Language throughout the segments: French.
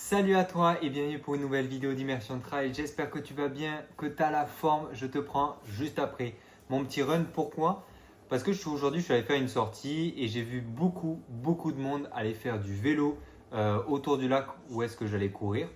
Salut à toi et bienvenue pour une nouvelle vidéo d'immersion trail. J'espère que tu vas bien, que tu as la forme. Je te prends juste après mon petit run. Pourquoi? Parce que aujourd'hui, je suis allé faire une sortie et j'ai vu beaucoup de monde aller faire du vélo autour du lac où est-ce que j'allais courir.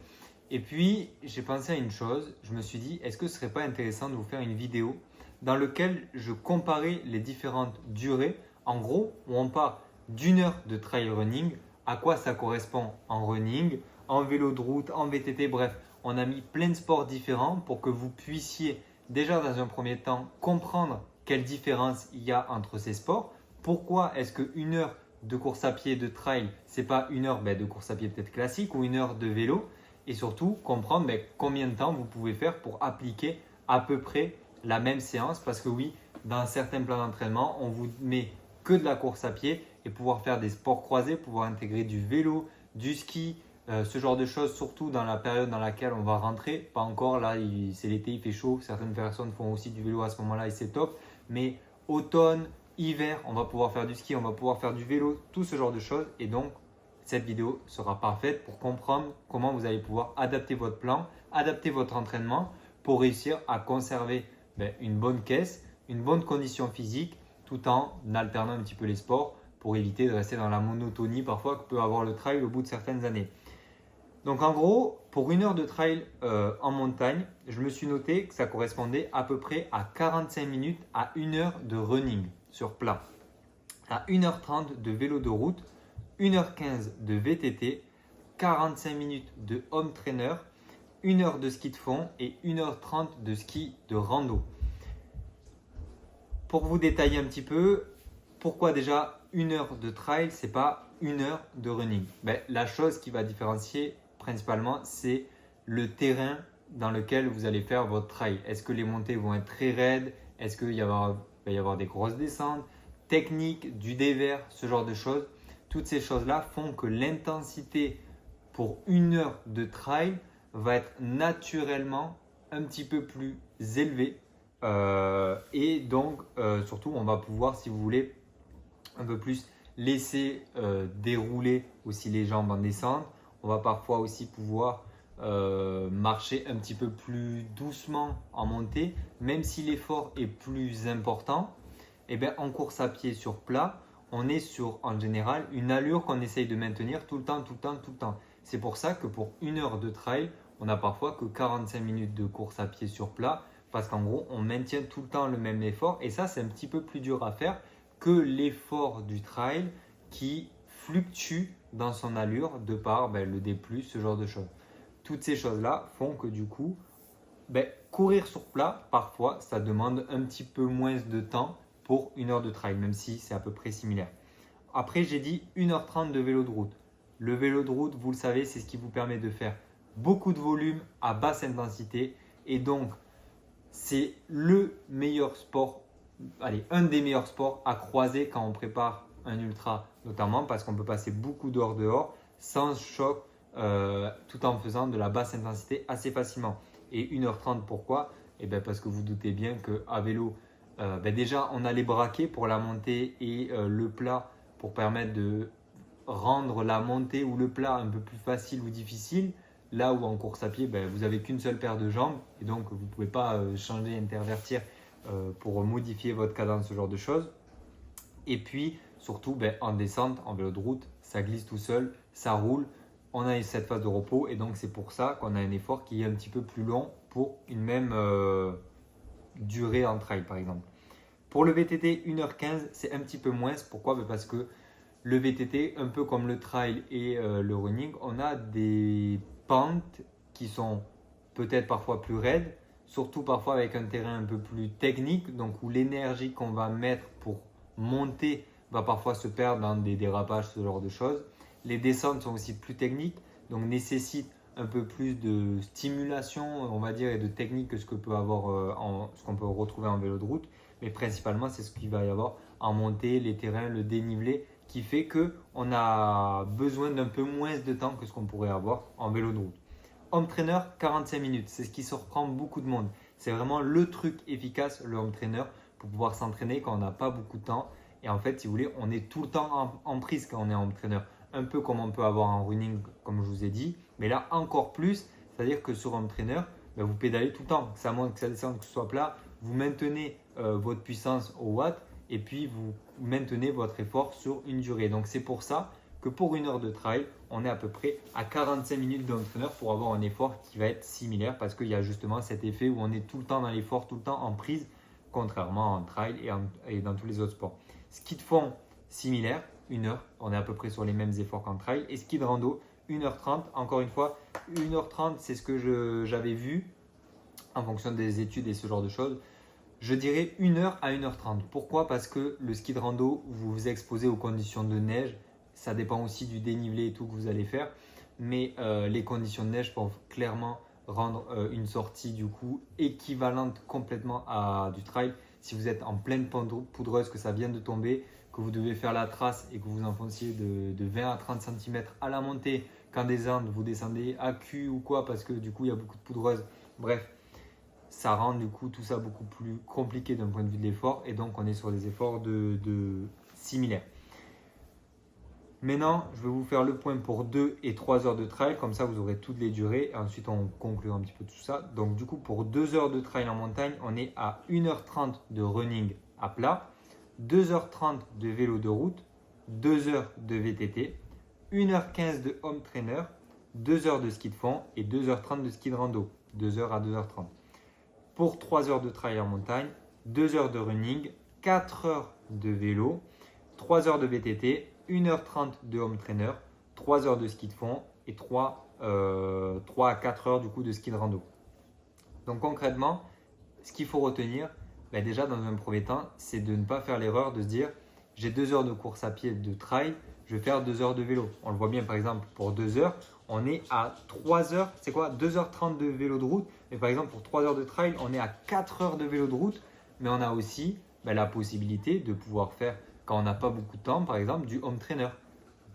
Et puis, j'ai pensé à une chose. Je me suis dit, est-ce que ce serait pas intéressant de vous faire une vidéo dans laquelle je comparais les différentes durées. En gros, où on part d'une heure de trail running, à quoi ça correspond en running, en vélo de route, en VTT, bref, on a mis plein de sports différents pour que vous puissiez déjà dans un premier temps comprendre quelle différence il y a entre ces sports. Pourquoi est-ce qu'une heure de course à pied de trail, c'est pas une heure de course à pied peut-être classique ou une heure de vélo, et surtout comprendre combien de temps vous pouvez faire pour appliquer à peu près la même séance, parce que oui, dans certains plans d'entraînement, on vous met que de la course à pied et pouvoir faire des sports croisés, pouvoir intégrer du vélo, du ski, ce genre de choses, surtout dans la période dans laquelle on va rentrer. Pas encore, là c'est l'été, il fait chaud, certaines personnes font aussi du vélo à ce moment-là et c'est top, mais automne, hiver, on va pouvoir faire du ski, on va pouvoir faire du vélo, tout ce genre de choses. Et donc cette vidéo sera parfaite pour comprendre comment vous allez pouvoir adapter votre plan, adapter votre entraînement pour réussir à conserver une bonne caisse, une bonne condition physique, tout en alternant un petit peu les sports pour éviter de rester dans la monotonie parfois que peut avoir le trail au bout de certaines années. Donc en gros, pour une heure de trail en montagne, je me suis noté que ça correspondait à peu près à 45 minutes à 1 heure de running sur plat, à 1h30 de vélo de route, 1h15 de VTT, 45 minutes de home trainer, 1 heure de ski de fond et 1h30 de ski de rando. Pour vous détailler un petit peu, pourquoi déjà 1 heure de trail, c'est pas 1 heure de running? La chose qui va différencier principalement, c'est le terrain dans lequel vous allez faire votre trail. Est-ce que les montées vont être très raides? Est-ce qu'il va y avoir des grosses descentes? Technique, du dévers, ce genre de choses. Toutes ces choses-là font que l'intensité pour 1 heure de trail va être naturellement un petit peu plus élevée. Et donc, surtout, on va pouvoir, si vous voulez, un peu plus laisser dérouler aussi les jambes en descente. On va parfois aussi pouvoir marcher un petit peu plus doucement en montée, même si l'effort est plus important. Et en course à pied sur plat, on est sur, en général, une allure qu'on essaye de maintenir tout le temps. C'est pour ça que pour 1 heure de trail, on n'a parfois que 45 minutes de course à pied sur plat, parce qu'en gros, on maintient tout le temps le même effort. Et ça, c'est un petit peu plus dur à faire que l'effort du trail qui fluctue dans son allure de par le D+, ce genre de choses. Toutes ces choses-là font que du coup, courir sur plat, parfois, ça demande un petit peu moins de temps pour 1 heure de trail, même si c'est à peu près similaire. Après, j'ai dit 1h30 de vélo de route. Le vélo de route, vous le savez, c'est ce qui vous permet de faire beaucoup de volume à basse intensité. Et donc, c'est le meilleur sport, un des meilleurs sports à croiser quand on prépare un ultra, notamment parce qu'on peut passer beaucoup d'heures dehors sans choc, tout en faisant de la basse intensité assez facilement. Et 1h30, pourquoi? Parce que vous doutez bien qu'à vélo, déjà on a les braquets pour la montée et le plat pour permettre de rendre la montée ou le plat un peu plus facile ou difficile. Là où en course à pied, vous n'avez qu'une seule paire de jambes et donc vous ne pouvez pas changer, intervertir pour modifier votre cadence, ce genre de choses. Et puis surtout en descente, en vélo de route, ça glisse tout seul, ça roule. On a cette phase de repos et donc c'est pour ça qu'on a un effort qui est un petit peu plus long pour une même durée en trail par exemple. Pour le VTT, 1h15, c'est un petit peu moins. Pourquoi? Parce que le VTT, un peu comme le trail et le running, on a des pentes qui sont peut-être parfois plus raides, surtout parfois avec un terrain un peu plus technique, donc où l'énergie qu'on va mettre pour monter va parfois se perdre dans des dérapages, ce genre de choses. Les descentes sont aussi plus techniques, donc nécessitent un peu plus de stimulation, on va dire, et de technique que ce que peut avoir ce qu'on peut retrouver en vélo de route. Mais principalement, c'est ce qu'il va y avoir en montée, les terrains, le dénivelé, qui fait qu'on a besoin d'un peu moins de temps que ce qu'on pourrait avoir en vélo de route. Home trainer, 45 minutes, c'est ce qui surprend beaucoup de monde. C'est vraiment le truc efficace, le home trainer, pour pouvoir s'entraîner quand on n'a pas beaucoup de temps. Et en fait, si vous voulez, on est tout le temps en prise quand on est home trainer. Un peu comme on peut avoir en running, comme je vous ai dit. Mais là, encore plus, c'est-à-dire que sur Home Trainer, vous pédalez tout le temps, que ça monte, que ça descende, que ce soit plat, vous maintenez votre puissance au watt et puis vous maintenez votre effort sur une durée. Donc c'est pour ça que pour 1 heure de trail, on est à peu près à 45 minutes d'entraîneur pour avoir un effort qui va être similaire parce qu'il y a justement cet effet où on est tout le temps dans l'effort, tout le temps en prise, contrairement en trail et dans tous les autres sports. Ski de fond, similaire, 1 heure, on est à peu près sur les mêmes efforts qu'en trail. Et ski de rando, 1h30. Encore une fois, 1h30, c'est ce que j'avais vu en fonction des études et ce genre de choses. Je dirais 1 heure à 1h30. Pourquoi? Parce que le ski de rando, vous vous exposez aux conditions de neige. Ça dépend aussi du dénivelé et tout que vous allez faire. Mais les conditions de neige peuvent clairement rendre une sortie du coup équivalente complètement à du trail. Si vous êtes en pleine poudreuse, que ça vient de tomber, que vous devez faire la trace et que vous enfonciez de 20 à 30 cm à la montée, quand des Andes vous descendez à cul ou quoi parce que du coup il y a beaucoup de poudreuse. Bref, ça rend du coup tout ça beaucoup plus compliqué d'un point de vue de l'effort et donc on est sur des efforts similaires. Maintenant, je vais vous faire le point pour 2 et 3 heures de trail, comme ça vous aurez toutes les durées et ensuite on conclura un petit peu tout ça. Donc du coup pour 2 heures de trail en montagne, on est à 1h30 de running à plat, 2h30 de vélo de route, 2 heures de VTT, 1h15 de home trainer, 2 heures de ski de fond et 2h30 de ski de rando, 2h à 2h30. Pour 3 heures de trail en montagne, 2 heures de running, 4 heures de vélo, 3 heures de VTT, 1h30 de home trainer, 3 heures de ski de fond et 3 à 4 heures du coup de ski de rando. Donc concrètement, ce qu'il faut retenir, déjà dans un premier temps, c'est de ne pas faire l'erreur de se dire j'ai 2 heures de course à pied de trail, je vais faire 2 heures de vélo. On le voit bien par exemple pour 2 heures, on est à 3 heures, c'est quoi 2h30 de vélo de route. Mais par exemple pour 3 heures de trail, on est à 4 heures de vélo de route, mais on a aussi la possibilité de pouvoir faire, quand on n'a pas beaucoup de temps, par exemple du home trainer.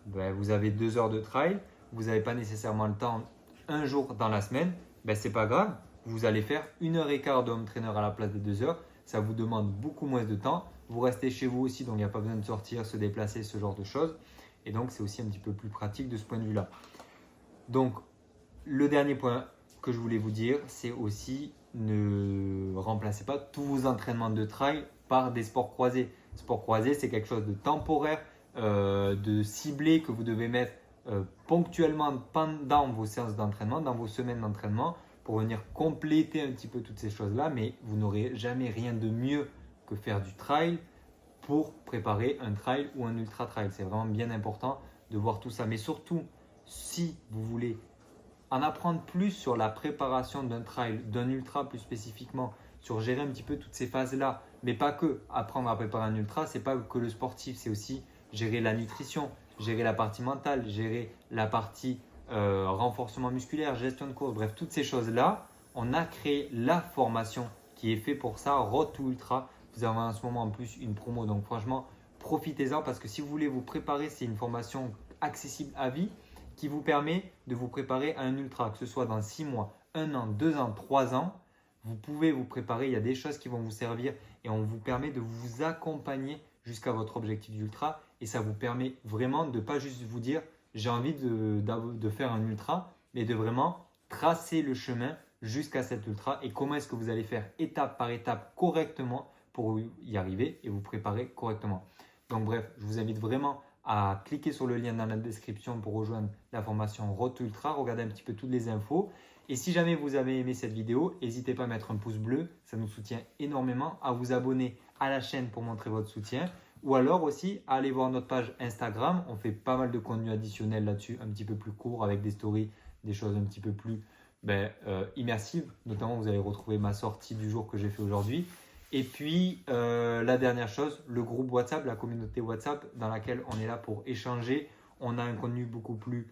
Vous avez 2 heures de trail, vous n'avez pas nécessairement le temps un jour dans la semaine, c'est pas grave, vous allez faire 1h15 de home trainer à la place des 2 heures, ça vous demande beaucoup moins de temps, vous restez chez vous aussi, donc il n'y a pas besoin de sortir, se déplacer, ce genre de choses, et donc c'est aussi un petit peu plus pratique de ce point de vue-là. Donc le dernier point que je voulais vous dire, c'est aussi ne remplacez pas tous vos entraînements de trail par des sports croisés. Sport croisé, c'est quelque chose de temporaire, de ciblé que vous devez mettre ponctuellement pendant vos séances d'entraînement, dans vos semaines d'entraînement, pour venir compléter un petit peu toutes ces choses-là, mais vous n'aurez jamais rien de mieux que faire du trail pour préparer un trail ou un ultra trail. C'est vraiment bien important de voir tout ça, mais surtout si vous voulez en apprendre plus sur la préparation d'un trail, d'un ultra plus spécifiquement, sur gérer un petit peu toutes ces phases-là, mais pas que apprendre à préparer un ultra, c'est pas que le sportif, c'est aussi gérer la nutrition, gérer la partie mentale, gérer la partie renforcement musculaire, gestion de course, bref, toutes ces choses-là, on a créé la formation qui est faite pour ça, Road to Ultra. Vous avez en ce moment en plus une promo, donc franchement, profitez-en parce que si vous voulez vous préparer, c'est une formation accessible à vie qui vous permet de vous préparer à un ultra, que ce soit dans 6 mois, 1 an, 2 ans, 3 ans. Vous pouvez vous préparer, il y a des choses qui vont vous servir et on vous permet de vous accompagner jusqu'à votre objectif d'ultra. Et ça vous permet vraiment de ne pas juste vous dire j'ai envie de faire un ultra, mais de vraiment tracer le chemin jusqu'à cet ultra et comment est-ce que vous allez faire étape par étape correctement pour y arriver et vous préparer correctement. Donc bref, je vous invite vraiment à cliquer sur le lien dans la description pour rejoindre la formation Road to Ultra, regardez un petit peu toutes les infos. Et si jamais vous avez aimé cette vidéo, n'hésitez pas à mettre un pouce bleu, ça nous soutient énormément, à vous abonner à la chaîne pour montrer votre soutien, ou alors aussi à aller voir notre page Instagram, on fait pas mal de contenu additionnel là-dessus, un petit peu plus court avec des stories, des choses un petit peu plus immersives, notamment vous allez retrouver ma sortie du jour que j'ai fait aujourd'hui. Et puis la dernière chose, le groupe WhatsApp, la communauté WhatsApp dans laquelle on est là pour échanger, on a un contenu beaucoup plus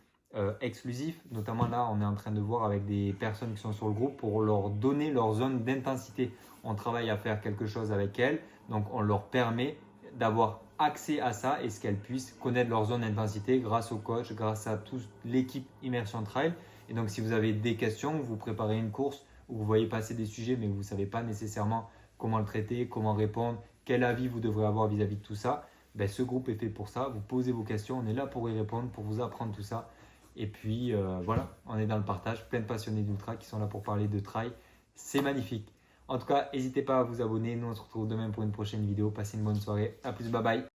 exclusif, notamment là on est en train de voir avec des personnes qui sont sur le groupe pour leur donner leur zone d'intensité. On travaille à faire quelque chose avec elles, donc on leur permet d'avoir accès à ça et ce qu'elles puissent connaître leur zone d'intensité grâce au coach, grâce à toute l'équipe Immersion Trail. Et donc si vous avez des questions, vous préparez une course ou vous voyez passer des sujets mais vous ne savez pas nécessairement comment le traiter, comment répondre, quel avis vous devrez avoir vis-à-vis de tout ça, ce groupe est fait pour ça. Vous posez vos questions, on est là pour y répondre, pour vous apprendre tout ça. Et puis voilà, on est dans le partage, plein de passionnés d'ultra qui sont là pour parler de trail. C'est magnifique. En tout cas, n'hésitez pas à vous abonner. Nous, on se retrouve demain pour une prochaine vidéo. Passez une bonne soirée. À plus, bye bye.